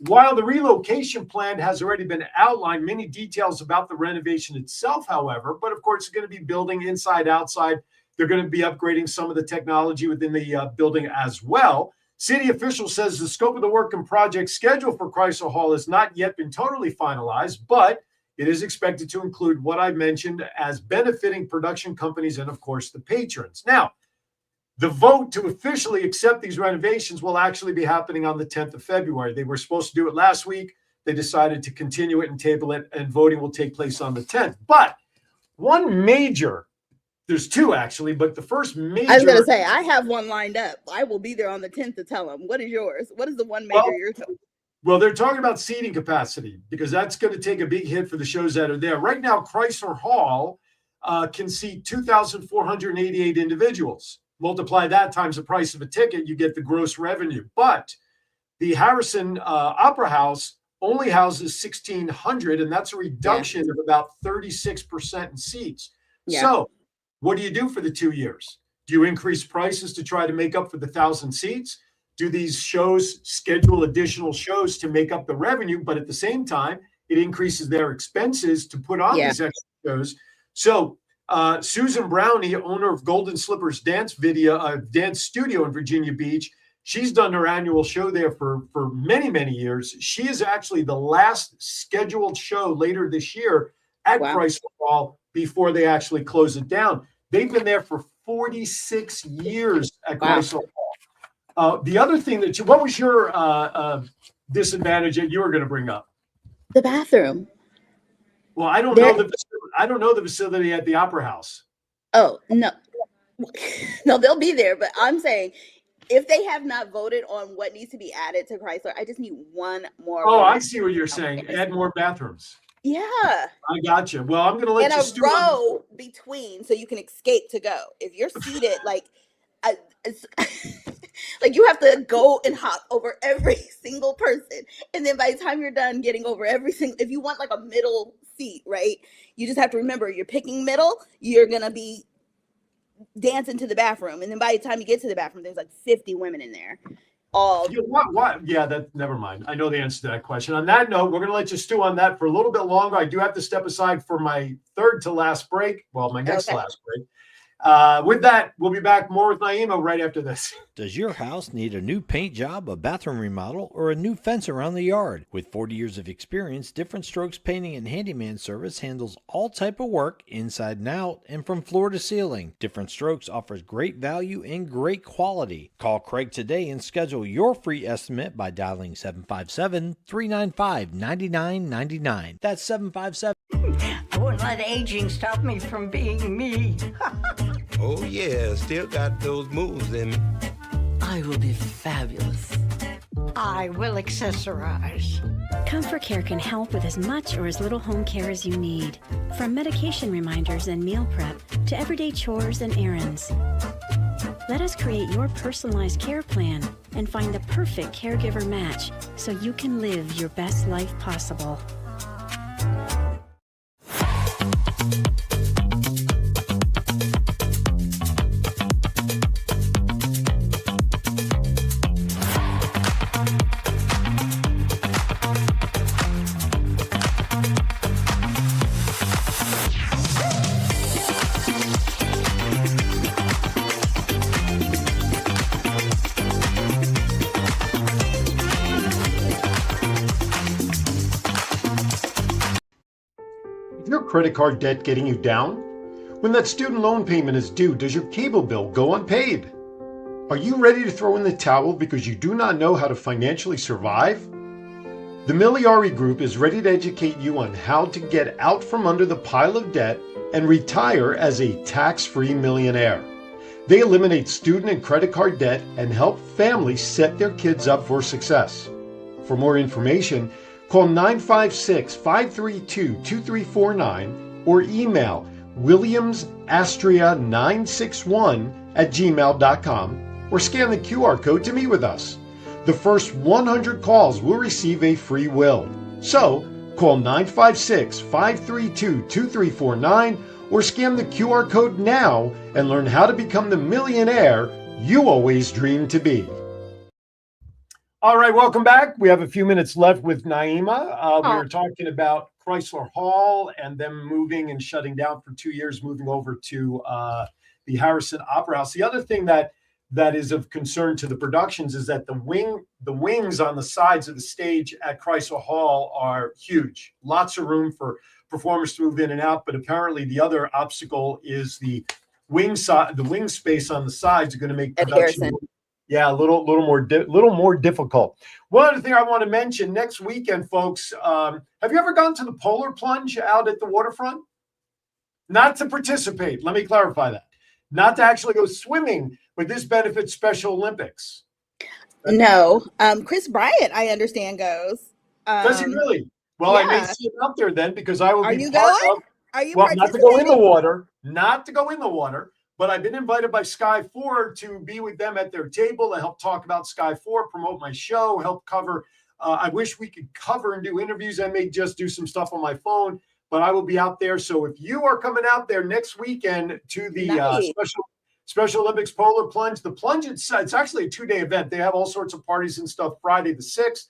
while the relocation plan has already been outlined, many details about the renovation itself, however, but of course, it's going to be building inside, outside. They're going to be upgrading some of the technology within the building as well. City official says the scope of the work and project schedule for Chrysler Hall has not yet been totally finalized, but it is expected to include what I mentioned as benefiting production companies and, of course, the patrons. Now, the vote to officially accept these renovations will actually be happening on the 10th of February. They were supposed to do it last week. They decided to continue it and table it, and voting will take place on the 10th. But one major, there's two actually, but the first major. I was going to say, I have one lined up. I will be there on the 10th to tell them. What is yours? What is the one major you're talking? Well, they're talking about seating capacity because that's going to take a big hit for the shows that are there. Right now, Chrysler Hall can seat 2,488 individuals. Multiply that times the price of a ticket, you get the gross revenue. But the Harrison Opera House only houses 1,600, and that's a reduction of about 36% in seats. Yeah. So what do you do for the 2 years? Do you increase prices to try to make up for the 1,000 seats? Do these shows schedule additional shows to make up the revenue, but at the same time, it increases their expenses to put on these extra shows? So Susan Brownie, owner of Golden Slippers dance studio in Virginia Beach, she's done her annual show there for many, many years. She is actually the last scheduled show later this year at Chrysler Hall before they actually close it down. They've been there for 46 years at Chrysler Hall. The other thing what was your disadvantage that you were going to bring up? The bathroom. Well, I don't know the facility at the Opera House. Oh, no. No, they'll be there, but I'm saying if they have not voted on what needs to be added to Chrysler, I just need one more. Oh, I see what you're saying. Add more bathrooms. Yeah. I got you. Well, I'm going to let you stew. And a row between so you can escape to go. If you're seated like you have to go and hop over every single person. And then by the time you're done getting over every single, if you want like a middle seat, right? You just have to remember you're picking middle, you're going to be dancing to the bathroom. And then by the time you get to the bathroom, there's like 50 women in there. What? Yeah, never mind. I know the answer to that question. On that note, we're going to let you stew on that for a little bit longer. I do have to step aside for my third to last break. Well, my next last break. With that, we'll be back more with Naima right after this. Does your house need a new paint job, a bathroom remodel, or a new fence around the yard? With 40 years of experience, Different Strokes Painting and Handyman Service handles all type of work inside and out and from floor to ceiling. Different Strokes offers great value and great quality. Call Craig today and schedule your free estimate by dialing 757-395-9999. That's 757. I wouldn't let aging stop me from being me. Oh yeah, still got those moves in me. I will be fabulous. I will accessorize. Comfort Care can help with as much or as little home care as you need. From medication reminders and meal prep to everyday chores and errands. Let us create your personalized care plan and find the perfect caregiver match so you can live your best life possible. Is your credit card debt getting you down? When that student loan payment is due, does your cable bill go unpaid? Are you ready to throw in the towel because you do not know how to financially survive? The Miliari Group is ready to educate you on how to get out from under the pile of debt and retire as a tax-free millionaire. They eliminate student and credit card debt and help families set their kids up for success. For more information, call 956-532-2349 or email williamsastria961@gmail.com or scan the QR code to meet with us. The first 100 calls will receive a free will. So, call 956-532-2349 or scan the QR code now and learn how to become the millionaire you always dreamed to be. All right, welcome back. We have a few minutes left with Naima. We were talking about Chrysler Hall and them moving and shutting down for 2 years, moving over to the Harrison Opera House. The other thing that is of concern to the productions is that the wings on the sides of the stage at Chrysler Hall are huge. Lots of room for performers to move in and out, but apparently the other obstacle is the wing space on the sides are going to make production a little more difficult. One other thing I want to mention, next weekend, folks, have you ever gone to the Polar Plunge out at the waterfront? Not to participate. Let me clarify that. Not to actually go swimming, but this benefits Special Olympics. No. Chris Bryant, I understand, goes. Does he really? Well, yeah. I may see him out there then because I will be Are you not to go in the water, but I've been invited by Sky 4 to be with them at their table to help talk about Sky 4, promote my show, help cover. I wish we could cover and do interviews. I may just do some stuff on my phone, but I will be out there. So if you are coming out there next weekend to the Special Olympics Polar Plunge, the plunge, it's actually a 2-day event. They have all sorts of parties and stuff Friday the 6th.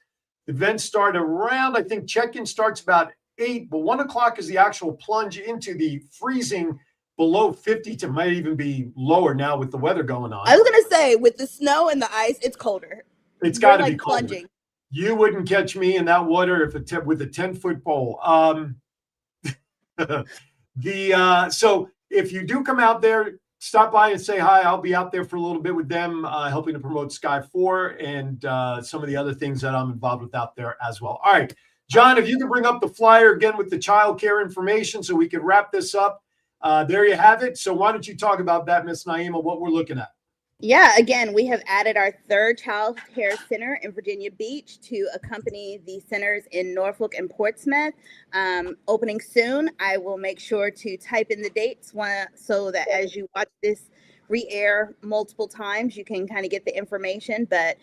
The events start around, I think check-in starts about 8, but 1 o'clock is the actual plunge into the freezing below 50 to might even be lower now with the weather going on. I was going to say, with the snow and the ice, it's colder. It's got to be colder. Plunging. You wouldn't catch me in that water with a 10-foot pole. So if you do come out there, stop by and say hi. I'll be out there for a little bit with them, helping to promote Sky 4 and some of the other things that I'm involved with out there as well. All right, John, if you can bring up the flyer again with the child care information so we can wrap this up. There you have it. So why don't you talk about that, Miss Naima, what we're looking at? Yeah, again, we have added our third child care center in Virginia Beach to accompany the centers in Norfolk and Portsmouth. Opening soon. I will make sure to type in the dates so that as you watch this re-air multiple times, you can kind of get the information. But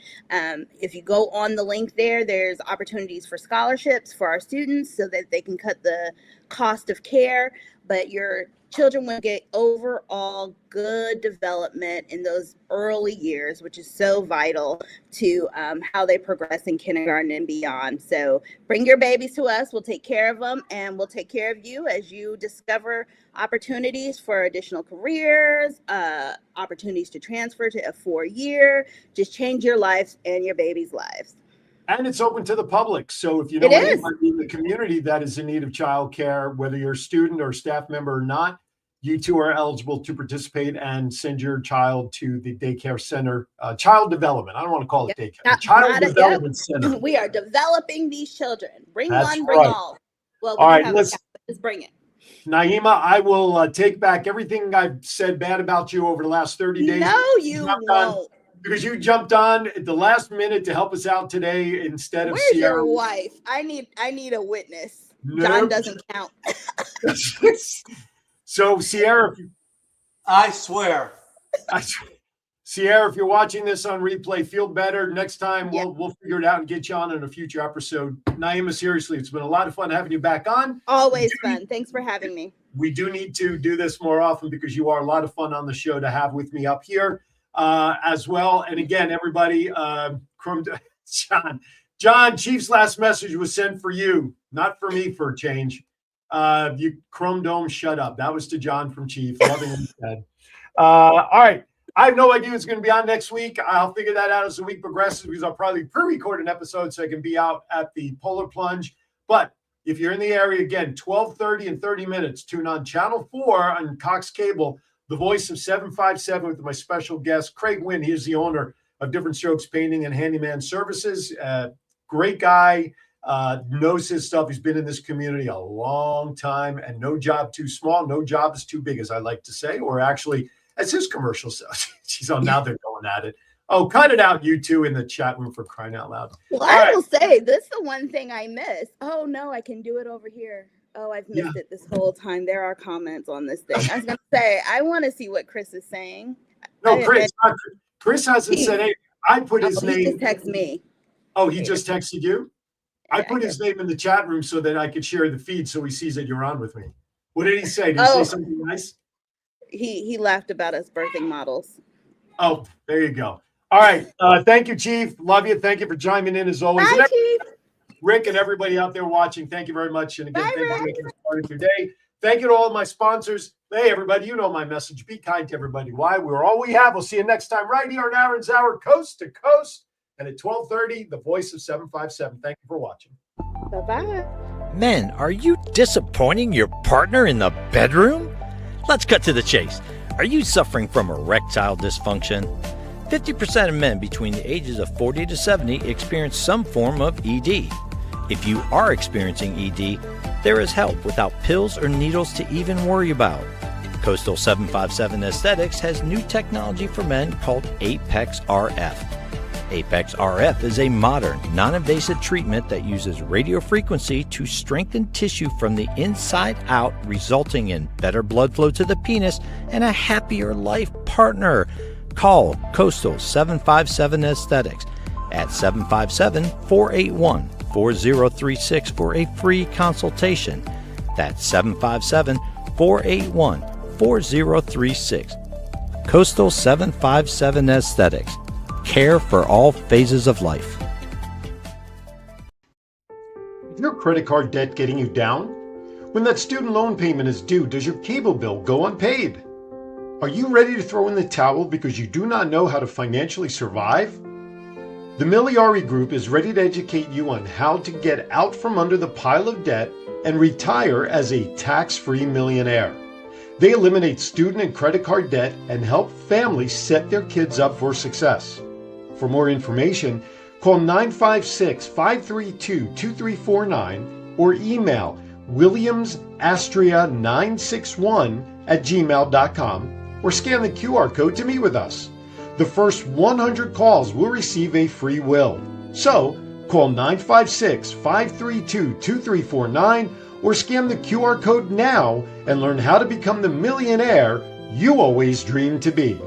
if you go on the link there's opportunities for scholarships for our students so that they can cut the cost of care. But your children will get overall good development in those early years, which is so vital to how they progress in kindergarten and beyond. So bring your babies to us. We'll take care of them, and we'll take care of you as you discover opportunities for additional careers, opportunities to transfer to a 4-year, just change your lives and your babies' lives. And it's open to the public. So if you know anybody in the community that is in need of childcare, whether you're a student or staff member or not, you too are eligible to participate and send your child to the daycare center, child development. I don't want to call it daycare. Child development center. We are developing these children. Bring one, bring all. Well, all right, let's just bring it. Naima, I will take back everything I've said bad about you over the last 30 days. No, you won't. because you jumped on at the last minute to help us out today instead of Where's Ciera. your wife? I need a witness. Nope. John doesn't count. So Ciera, I swear. Ciera, if you're watching this on replay, feel better. Next time we'll figure it out and get you on in a future episode. Naima, seriously, it's been a lot of fun having you back on. Always fun. Thanks for having me. We do need to do this more often because you are a lot of fun on the show to have with me up here as well. And again, everybody, John, Chief's last message was sent for you, not for me for a change. You Chrome Dome, shut up. That was to John from Chief. Loving what he said. All right. I have no idea who's going to be on next week. I'll figure that out as the week progresses because I'll probably pre-record an episode so I can be out at the Polar Plunge. But if you're in the area, again, 12:30 and 30 minutes, tune on Channel 4 on Cox Cable, the voice of 757 with my special guest, Craig Wynn. He is the owner of Different Strokes Painting and Handyman Services. Great guy, knows his stuff. He's been in this community a long time, and no job too small, no job is too big, as I like to say, or actually, as his commercial says. She's on now, they're going at it. Oh, cut it out, you two in the chat room, for crying out loud. Well, I will say, this is the one thing I miss. Oh, no, I can do it over here. Oh, I've missed it this whole time. There are comments on this thing. I was going to say, I want to see what Chris is saying. No, Chris hasn't said anything. I put his name. He just texted me. Oh, he just texted you? I put his name in the chat room so that I could share the feed so he sees that you're on with me. What did he say? Did he say something nice? He laughed about us birthing models. Oh, there you go. All right. Thank you, Chief. Love you. Thank you for chiming in as always. Bye, Chief. Rick and everybody out there watching, thank you very much. And again, thank you for making this part of your day. Thank you to all of my sponsors. Hey, everybody, you know my message. Be kind to everybody. Why? We're all we have. We'll see you next time right here on Aaron's Hour, coast to coast. And at 12:30, the voice of 757. Thank you for watching. Bye-bye. Men, are you disappointing your partner in the bedroom? Let's cut to the chase. Are you suffering from erectile dysfunction? 50% of men between the ages of 40 to 70 experience some form of ED. If you are experiencing ED, there is help without pills or needles to even worry about. Coastal 757 Aesthetics has new technology for men called Apex RF. Apex RF is a modern, non-invasive treatment that uses radio frequency to strengthen tissue from the inside out, resulting in better blood flow to the penis and a happier life partner. Call Coastal 757 Aesthetics at 757-481-4036 for a free consultation. That's 757-481-4036. Coastal 757 Aesthetics. Care for all phases of life. Is your credit card debt getting you down? When that student loan payment is due, does your cable bill go unpaid? Are you ready to throw in the towel because you do not know how to financially survive? The Miliari Group is ready to educate you on how to get out from under the pile of debt and retire as a tax-free millionaire. They eliminate student and credit card debt and help families set their kids up for success. For more information, call 956-532-2349 or email williamsastria961@gmail.com or scan the QR code to meet with us. The first 100 calls will receive a free will. So, call 956-532-2349 or scan the QR code now and learn how to become the millionaire you always dreamed to be.